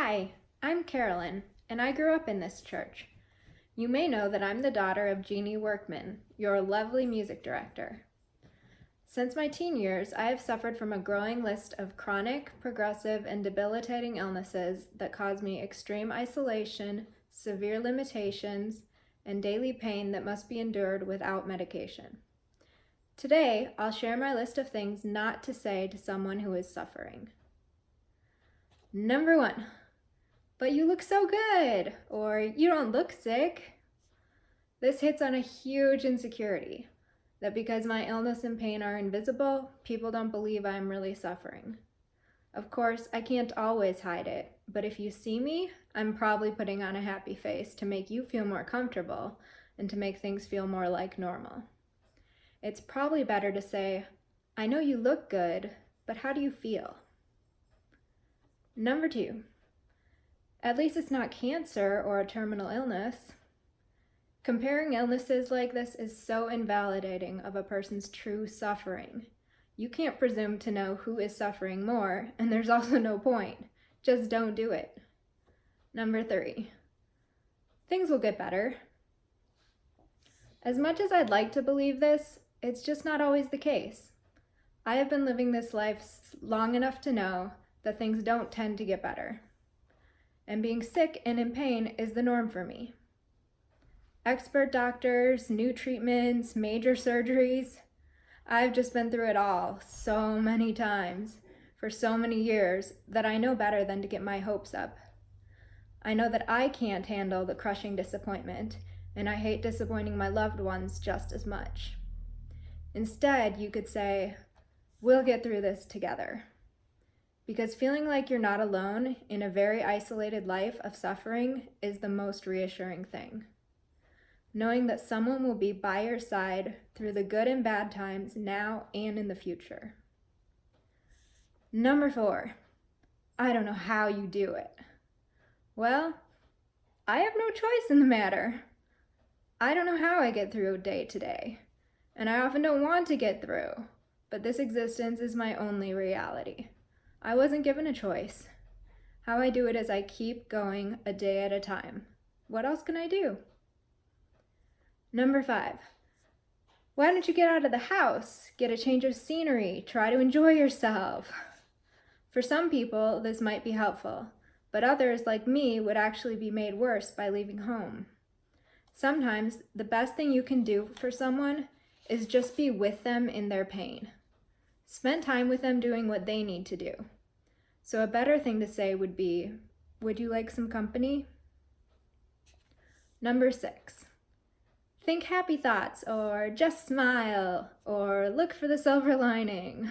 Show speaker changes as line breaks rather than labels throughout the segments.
Hi, I'm Carolyn, and I grew up in this church. You may know that I'm the daughter of Jeannie Workman, your lovely music director. Since my teen years, I have suffered from a growing list of chronic, progressive, and debilitating illnesses that cause me extreme isolation, severe limitations, and daily pain that must be endured without medication. Today, I'll share my list of things not to say to someone who is suffering. Number 1, but you look so good, or you don't look sick. This hits on a huge insecurity, that because my illness and pain are invisible, people don't believe I'm really suffering. Of course, I can't always hide it, but if you see me, I'm probably putting on a happy face to make you feel more comfortable and to make things feel more like normal. It's probably better to say, I know you look good, but how do you feel? Number 2, at least it's not cancer or a terminal illness. Comparing illnesses like this is so invalidating of a person's true suffering. You can't presume to know who is suffering more, and there's also no point. Just don't do it. Number 3, things will get better. As much as I'd like to believe this, it's just not always the case. I have been living this life long enough to know that things don't tend to get better. And being sick and in pain is the norm for me. Expert doctors, new treatments, major surgeries. I've just been through it all so many times for so many years that I know better than to get my hopes up. I know that I can't handle the crushing disappointment, and I hate disappointing my loved ones just as much. Instead, you could say, we'll get through this together. Because feeling like you're not alone in a very isolated life of suffering is the most reassuring thing. Knowing that someone will be by your side through the good and bad times now and in the future. Number 4, I don't know how you do it. Well, I have no choice in the matter. I don't know how I get through day to day, and I often don't want to get through, but this existence is my only reality. I wasn't given a choice. How I do it is I keep going a day at a time. What else can I do? Number 5, why don't you get out of the house, get a change of scenery, try to enjoy yourself? For some people, this might be helpful, but others, like me, would actually be made worse by leaving home. Sometimes, the best thing you can do for someone is just be with them in their pain. Spend time with them doing what they need to do. So a better thing to say would be, would you like some company? Number 6, think happy thoughts, or just smile, or look for the silver lining.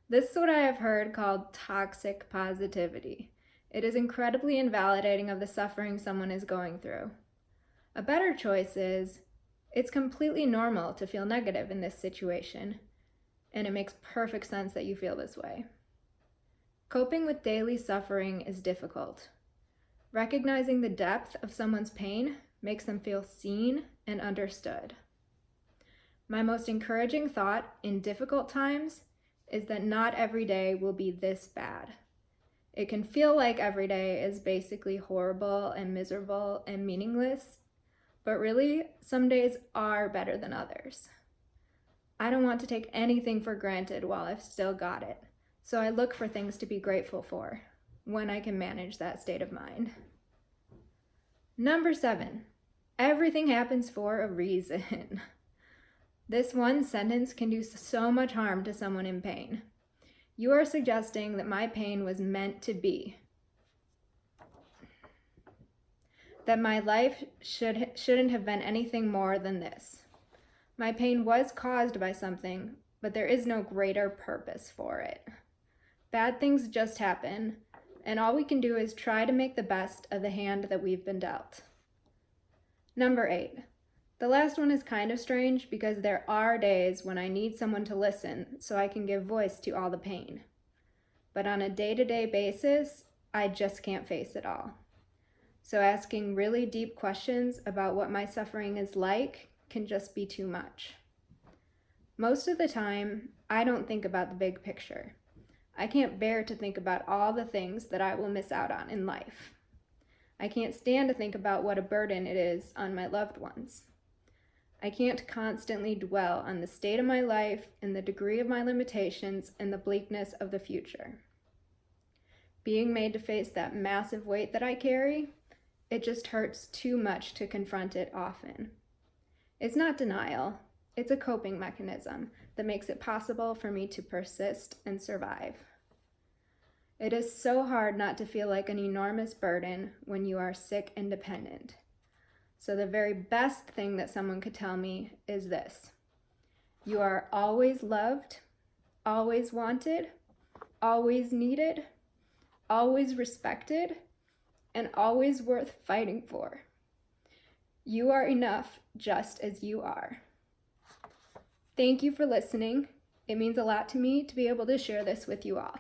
This is what I have heard called toxic positivity. It is incredibly invalidating of the suffering someone is going through. A better choice is, it's completely normal to feel negative in this situation, and it makes perfect sense that you feel this way. Coping with daily suffering is difficult. Recognizing the depth of someone's pain makes them feel seen and understood. My most encouraging thought in difficult times is that not every day will be this bad. It can feel like every day is basically horrible and miserable and meaningless, but really, some days are better than others. I don't want to take anything for granted while I've still got it, so I look for things to be grateful for when I can manage that state of mind. Number 7, everything happens for a reason. This one sentence can do so much harm to someone in pain. You are suggesting that my pain was meant to be. That my life shouldn't have been anything more than this. My pain was caused by something, but there is no greater purpose for it. Bad things just happen, and all we can do is try to make the best of the hand that we've been dealt. Number 8, the last one is kind of strange because there are days when I need someone to listen so I can give voice to all the pain. But on a day-to-day basis, I just can't face it all. So asking really deep questions about what my suffering is like can just be too much. Most of the time, I don't think about the big picture. I can't bear to think about all the things that I will miss out on in life. I can't stand to think about what a burden it is on my loved ones. I can't constantly dwell on the state of my life and the degree of my limitations and the bleakness of the future. Being made to face that massive weight that I carry, it just hurts too much to confront it often. It's not denial, it's a coping mechanism that makes it possible for me to persist and survive. It is so hard not to feel like an enormous burden when you are sick and dependent. So the very best thing that someone could tell me is this: you are always loved, always wanted, always needed, always respected, and always worth fighting for. You are enough just as you are. Thank you for listening. It means a lot to me to be able to share this with you all.